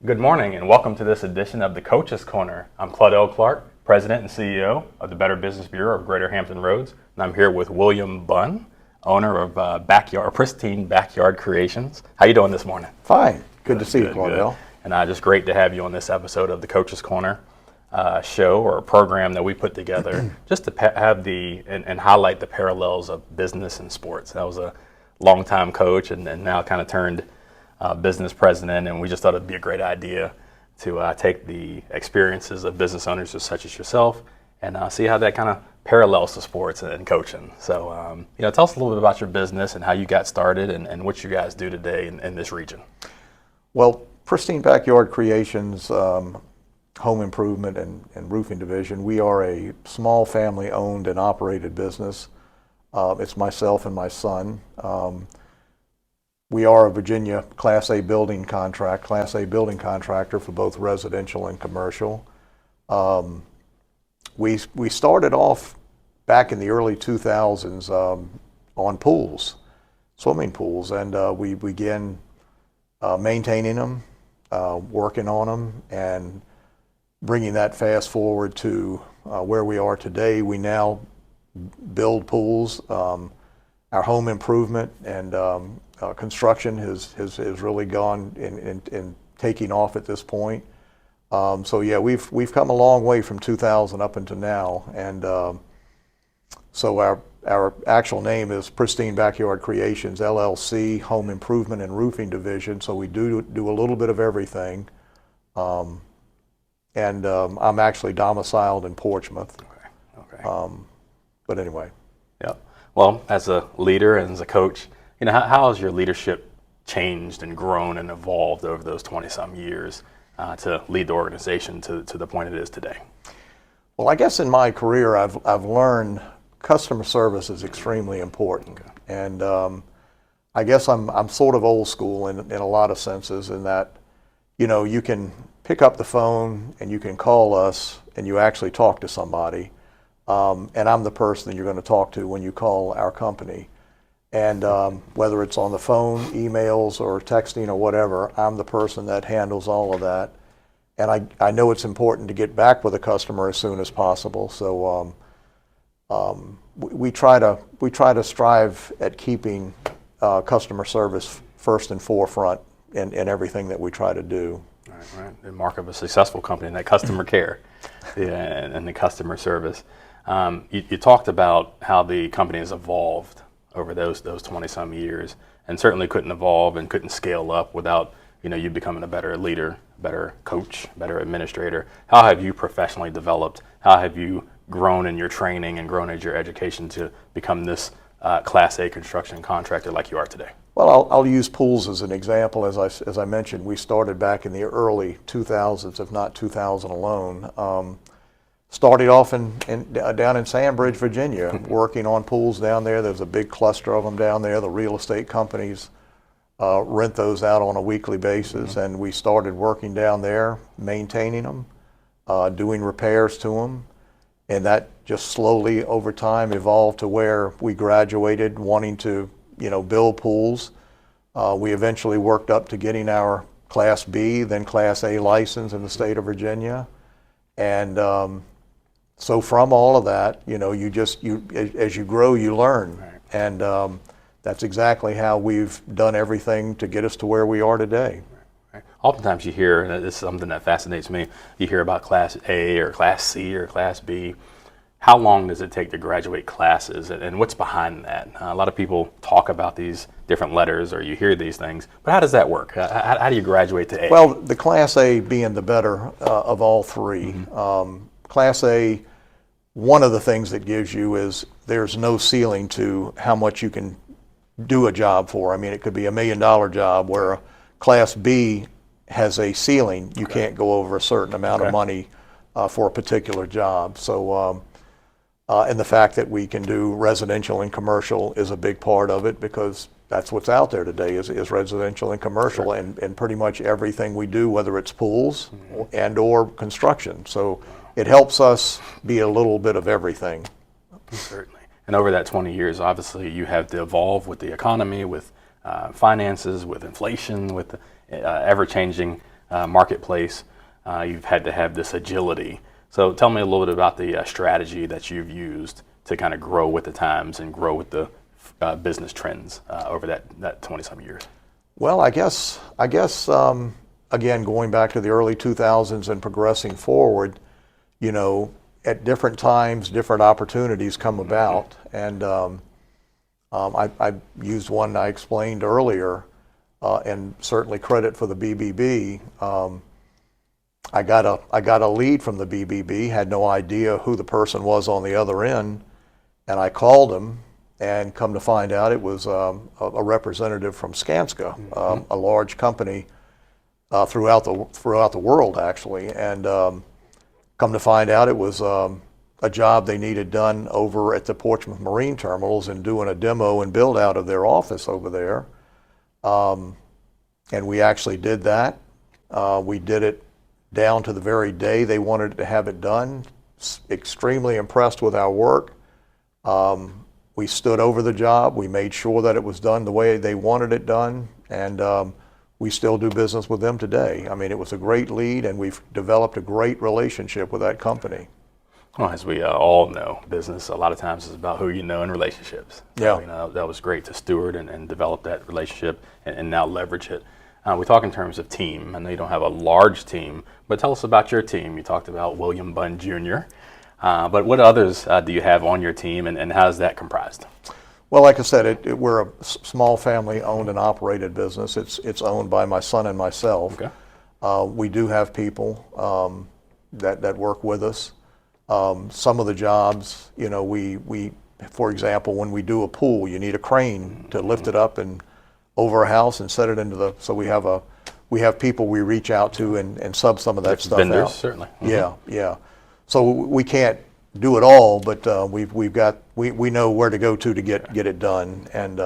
Good morning and welcome to this edition of the Coach's Corner. I'm Claudell Clark, President and CEO of the Better Business Bureau of Greater Hampton Roads, and I'm here with William Bunn, owner of Pristine Backyard Creations. How you doing this morning? Fine. Good to see you, Claudell. Good. And just great to have you on this episode of the Coach's Corner show or program that we put together just to have and highlight the parallels of business and sports. I was a longtime coach and now kind of turned business president, and we just thought it'd be a great idea to take the experiences of business owners such as yourself and see how that kind of parallels to sports and coaching. So, tell us a little bit about your business and how you got started and what you guys do today in this region. Well, Pristine Backyard Creations, home improvement and roofing division, we are a small family-owned and operated business. It's myself and my son. We are a Virginia Class A building contractor for both residential and commercial. We started off back in the early 2000s on pools, swimming pools, and we began maintaining them, working on them, and bringing that fast forward to where we are today. We now build pools. Our home improvement and construction has really gone in taking off at this point. So yeah, we've come a long way from 2000 up until now, and so our actual name is Pristine Backyard Creations LLC, Home Improvement and Roofing Division. So we do a little bit of everything, and I'm actually domiciled in Portsmouth. Okay. But anyway. Yeah. Well, as a leader and as a coach, how has your leadership changed and grown and evolved over those 20-some years to lead the organization to the point it is today? Well, I guess in my career, I've learned customer service is extremely important, okay. And I guess I'm sort of old school in a lot of senses in that, you can pick up the phone and you can call us and you actually talk to somebody, and I'm the person that you're going to talk to when you call our company. And whether it's on the phone, emails, or texting or whatever, I'm the person that handles all of that. And I know it's important to get back with a customer as soon as possible. So we try to strive at keeping customer service first and forefront in everything that we try to do. Right. The mark of a successful company, that customer care and the customer service. You talked about how the company has evolved over those 20-some years, and certainly couldn't evolve and couldn't scale up without you becoming a better leader, better coach, better administrator. How have you professionally developed? How have you grown in your training and grown in your education to become this Class A construction contractor like you are today? Well, I'll use pools as an example. As I mentioned, we started back in the early 2000s, if not 2000 alone. Started off down in Sandbridge, Virginia, working on pools down there. There's a big cluster of them down there. The real estate companies rent those out on a weekly basis, and we started working down there, maintaining them, doing repairs to them, and that just slowly over time evolved to where we graduated wanting to, build pools. We eventually worked up to getting our Class B, then Class A license in the state of Virginia, and so from all of that, as you grow, you learn. Right. And that's exactly how we've done everything to get us to where we are today. Right. Oftentimes you hear, and this is something that fascinates me, you hear about Class A or Class C or Class B. How long does it take to graduate classes, and what's behind that? A lot of people talk about these different letters, or you hear these things, but how does that work? How do you graduate to A? Well, the Class A being the better of all three. Mm-hmm. Class A, one of the things that gives you is there's no ceiling to how much you can do a job for. I mean, it could be $1 million job where a Class B has a ceiling. You can't go over a certain amount of money for a particular job. So, and the fact that we can do residential and commercial is a big part of it, because that's what's out there today is residential and commercial, and pretty much everything we do, whether it's pools and or construction. So it helps us be a little bit of everything. Certainly. And over that 20 years, obviously, you have to evolve with the economy, with finances, with inflation, with the ever-changing marketplace, you've had to have this agility. So tell me a little bit about the strategy that you've used to kind of grow with the times and grow with the business trends over that 20-some years. Well, I guess again, going back to the early 2000s and progressing forward, at different times, different opportunities come about. And I used one I explained earlier, and certainly credit for the BBB. I got a lead from the BBB, had no idea who the person was on the other end, and I called him, and come to find out it was a representative from Skanska, a large company throughout the world, actually. And come to find out it was a job they needed done over at the Portsmouth Marine Terminals and doing a demo and build out of their office over there. And we actually did that. We did it down to the very day they wanted to have it done. Extremely impressed with our work. We stood over the job. We made sure that it was done the way they wanted it done. And we still do business with them today. I mean, it was a great lead, and we've developed a great relationship with that company. Well, as we all know, business a lot of times is about who you know in relationships. Yeah. So, that was great to steward and develop that relationship and now leverage it. We talk in terms of team. I know you don't have a large team, but tell us about your team. You talked about William Bunn Jr., but what others do you have on your team, and how is that comprised? Well, like I said, we're a small family-owned and operated business. It's owned by my son and myself. Okay. We do have people that work with us. Some of the jobs, we for example, when we do a pool, you need a crane to lift it up and over a house and set it into so we have people we reach out to and sub some of that stuff vendors, out. Certainly. Yeah. So we can't do it all, but we know where to go to get it done, and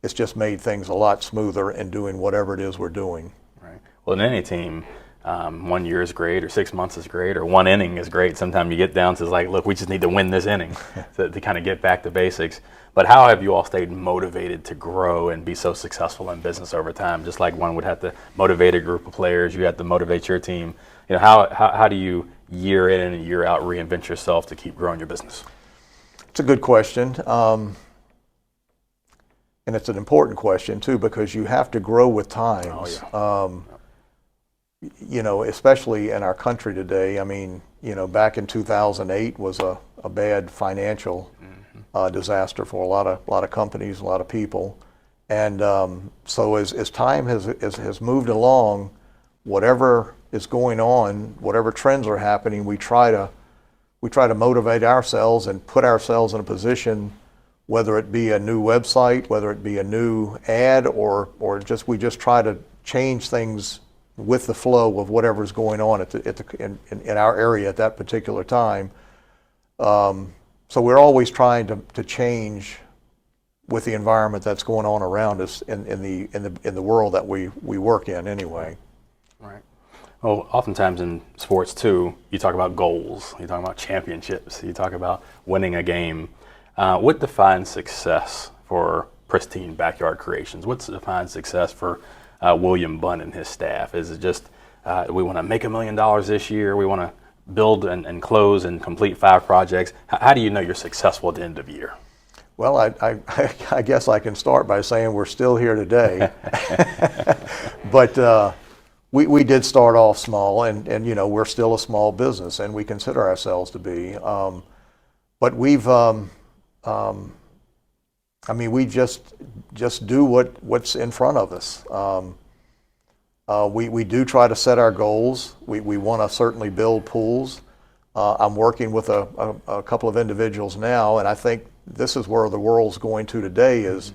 it's just made things a lot smoother in doing whatever it is we're doing. Right. Well, in any team, 1 year is great, or 6 months is great, or one inning is great. Sometimes you get down to look, we just need to win this inning to kind of get back to basics. But how have you all stayed motivated to grow and be so successful in business over time? Just like one would have to motivate a group of players, you have to motivate your team. How do you year in and year out reinvent yourself to keep growing your business? It's a good question. And it's an important question too, because you have to grow with times. Oh, yeah. Especially in our country today. I mean, back in 2008 was a bad financial disaster for a lot of companies, a lot of people. And so as time has moved along, whatever is going on, whatever trends are happening, we try to motivate ourselves and put ourselves in a position, whether it be a new website, whether it be a new ad, or we just try to change things with the flow of whatever's going on in our area at that particular time. So we're always trying to change with the environment that's going on around us in the world that we work in anyway. Right. Well, oftentimes in sports too, you talk about goals, you talk about championships, you talk about winning a game. What defines success for Pristine Backyard Creations? What defines success for William Bunn and his staff? Is it just we want to make $1 million this year, we want to build and close and complete 5 projects? How do you know you're successful at the end of the year? Well, I guess I can start by saying we're still here today. But we did start off small, and we're still a small business, and we consider ourselves to be. But we've, we just do what's in front of us. We do try to set our goals. We want to certainly build pools. I'm working with a couple of individuals now, and I think this is where the world's going to today, is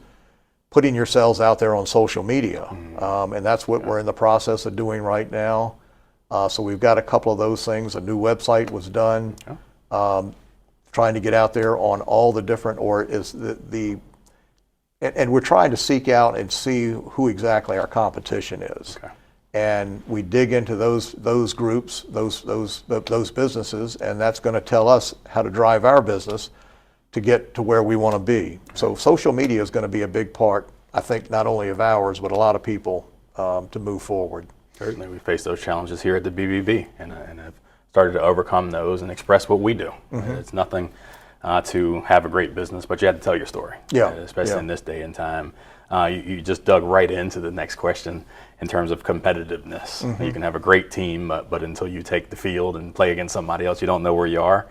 putting yourselves out there on social media. And that's what we're in the process of doing right now. So we've got a couple of those things. A new website was done. Trying to get out there on all the different, and we're trying to seek out and see who exactly our competition is. Okay. And we dig into those groups, those businesses, and that's going to tell us how to drive our business to get to where we want to be. So social media is going to be a big part, I think, not only of ours, but a lot of people to move forward. Certainly, we face those challenges here at the BBB, and have started to overcome those and express what we do. It's nothing to have a great business, but you have to tell your story. Yeah. Especially in this day and time. You just dug right into the next question in terms of competitiveness. You can have a great team, but until you take the field and play against somebody else, you don't know where you are.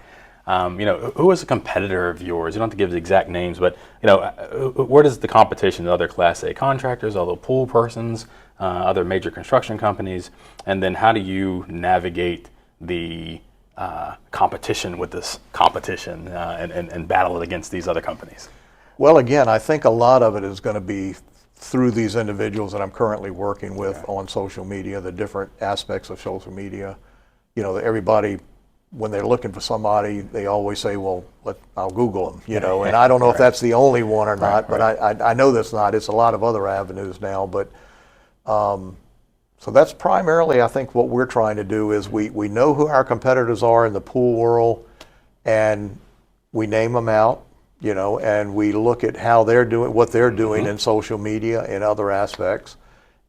Who is a competitor of yours? You don't have to give the exact names, but where does the competition with other Class A contractors, other pool persons, other major construction companies, and then how do you navigate the competition with this competition and battle it against these other companies? Well, again, I think a lot of it is going to be through these individuals that I'm currently working with on social media, the different aspects of social media. Everybody, when they're looking for somebody, they always say, well, I'll Google them, and I don't know if that's the only one or not, but I know that's not. It's a lot of other avenues now, but so that's primarily, I think, what we're trying to do is we know who our competitors are in the pool world, and we name them out, and we look at how they're doing, what they're doing in social media and other aspects,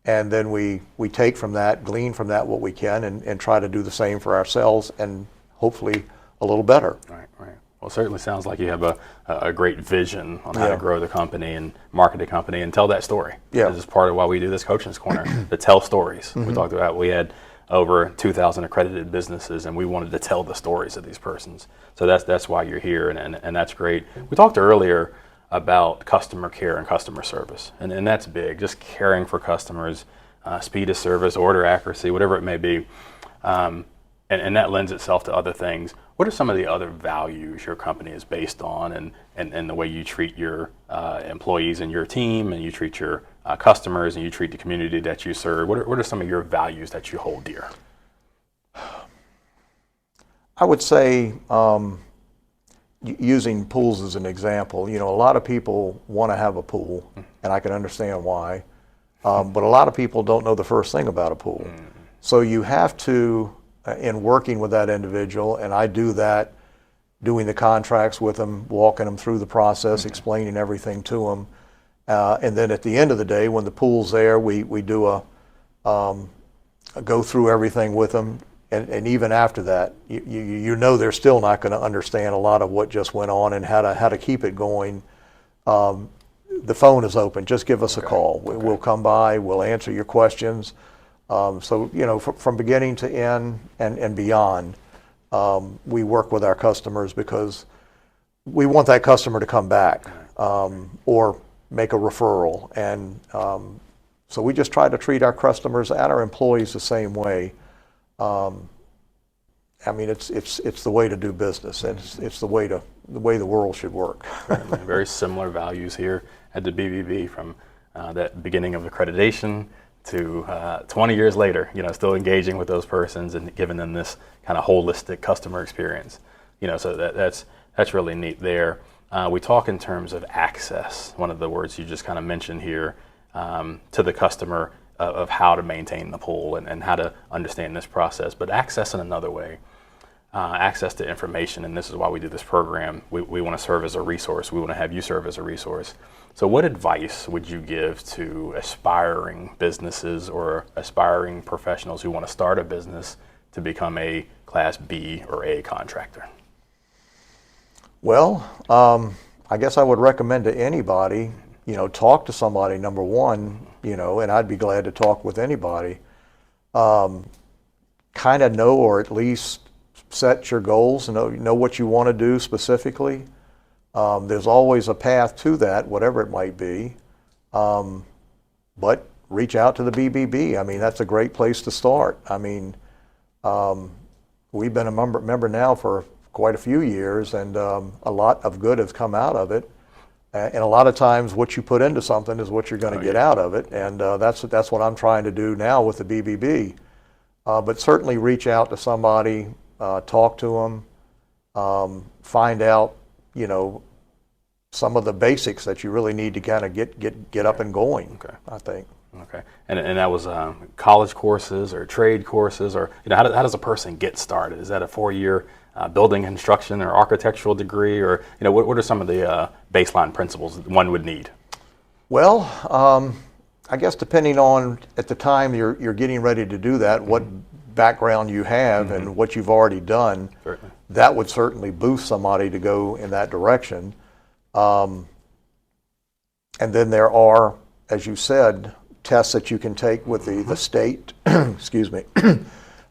and then we take from that, glean from that what we can, and try to do the same for ourselves, and hopefully a little better. Right. Well, it certainly sounds like you have a great vision on how to grow the company and market the company and tell that story. Yeah. This is part of why we do this Coaching's Corner, to tell stories. We talked about, we had over 2,000 accredited businesses, and we wanted to tell the stories of these persons. So that's why you're here, and that's great. We talked earlier about customer care and customer service, and that's big, just caring for customers, speed of service, order accuracy, whatever it may be. And that lends itself to other things. What are some of the other values your company is based on, and the way you treat your employees and your team, and you treat your customers, and you treat the community that you serve? What are some of your values that you hold dear? I would say, using pools as an example, a lot of people want to have a pool, and I can understand why, but a lot of people don't know the first thing about a pool. So you have to, in working with that individual, and I do that, doing the contracts with them, walking them through the process, explaining everything to them, and then at the end of the day, when the pool's there, we do a go through everything with them, and even after that, they're still not going to understand a lot of what just went on and how to keep it going. The phone is open. Just give us a call. We'll come by. We'll answer your questions. So, from beginning to end and beyond, we work with our customers because we want that customer to come back or make a referral. And so we just try to treat our customers and our employees the same way. It's the way to do business, and it's the way the world should work. Very similar values here at the BBB, from that beginning of accreditation to 20 years later, still engaging with those persons and giving them this kind of holistic customer experience. So that's really neat there. We talk in terms of access, one of the words you just kind of mentioned here, to the customer of how to maintain the pool and how to understand this process, but access in another way. Access to information, and this is why we do this program. We want to serve as a resource. We want to have you serve as a resource. So what advice would you give to aspiring businesses or aspiring professionals who want to start a business to become a Class B or A contractor? Well, I guess I would recommend to anybody, talk to somebody, number one, and I'd be glad to talk with anybody. Kind of know, or at least set your goals, know what you want to do specifically. There's always a path to that, whatever it might be. But reach out to the BBB. That's a great place to start. We've been a member now for quite a few years, and a lot of good has come out of it. And a lot of times what you put into something is what you're going to get out of it. And that's what I'm trying to do now with the BBB. But certainly reach out to somebody, talk to them, find out, some of the basics that you really need to kind of get up and going, I think. Okay. And that was college courses or trade courses, or how does a person get started? Is that a 4-year building construction or architectural degree, or what are some of the baseline principles that one would need? Well, I guess depending on at the time you're getting ready to do that, what background you have and what you've already done, Certainly. that would certainly boost somebody to go in that direction. And then there are, as you said, tests that you can take with the state, excuse me,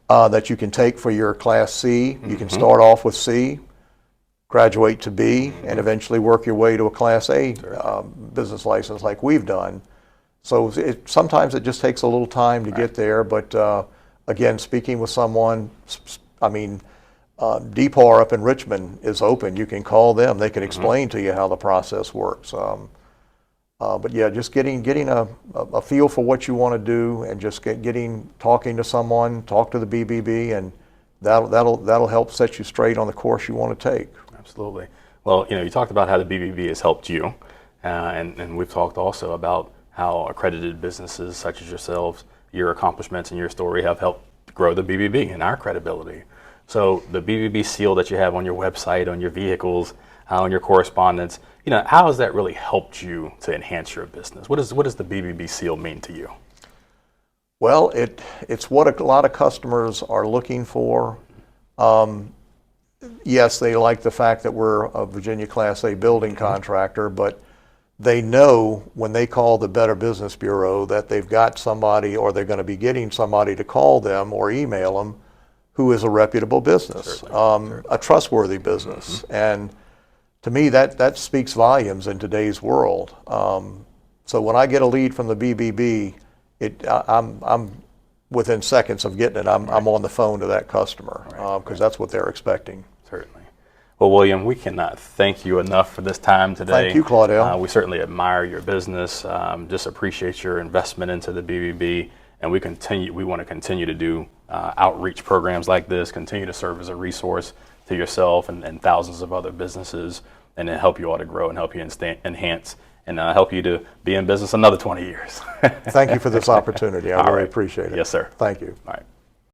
that you can take for your Class C. You can start off with C, graduate to B, and eventually work your way to a Class A business license like we've done. So sometimes it just takes a little time to get there, but again, speaking with someone, I mean, DPAR up in Richmond is open. You can call them. They can explain to you how the process works. But yeah, just getting a feel for what you want to do, and just talking to someone, talk to the BBB, and that'll help set you straight on the course you want to take. Absolutely. Well, you talked about how the BBB has helped you, and we've talked also about how accredited businesses such as yourselves, your accomplishments and your story have helped grow the BBB and our credibility. So the BBB seal that you have on your website, on your vehicles, on your correspondence, how has that really helped you to enhance your business? What does the BBB seal mean to you? Well, it's what a lot of customers are looking for. Yes, they like the fact that we're a Virginia Class A building contractor, but they know when they call the Better Business Bureau that they've got somebody, or they're going to be getting somebody to call them or email them who is a reputable business, a trustworthy business. And to me, that speaks volumes in today's world. So when I get a lead from the BBB, I'm within seconds of getting it. I'm on the phone to that customer, because that's what they're expecting. Certainly. Well, William, we cannot thank you enough for this time today. Thank you, Claudell. We certainly admire your business, just appreciate your investment into the BBB, and we want to continue to do outreach programs like this, continue to serve as a resource to yourself and thousands of other businesses, and then help you all to grow and help you enhance and help you to be in business another 20 years. Thank you for this opportunity. I really appreciate it. Yes, sir. Thank you. All right.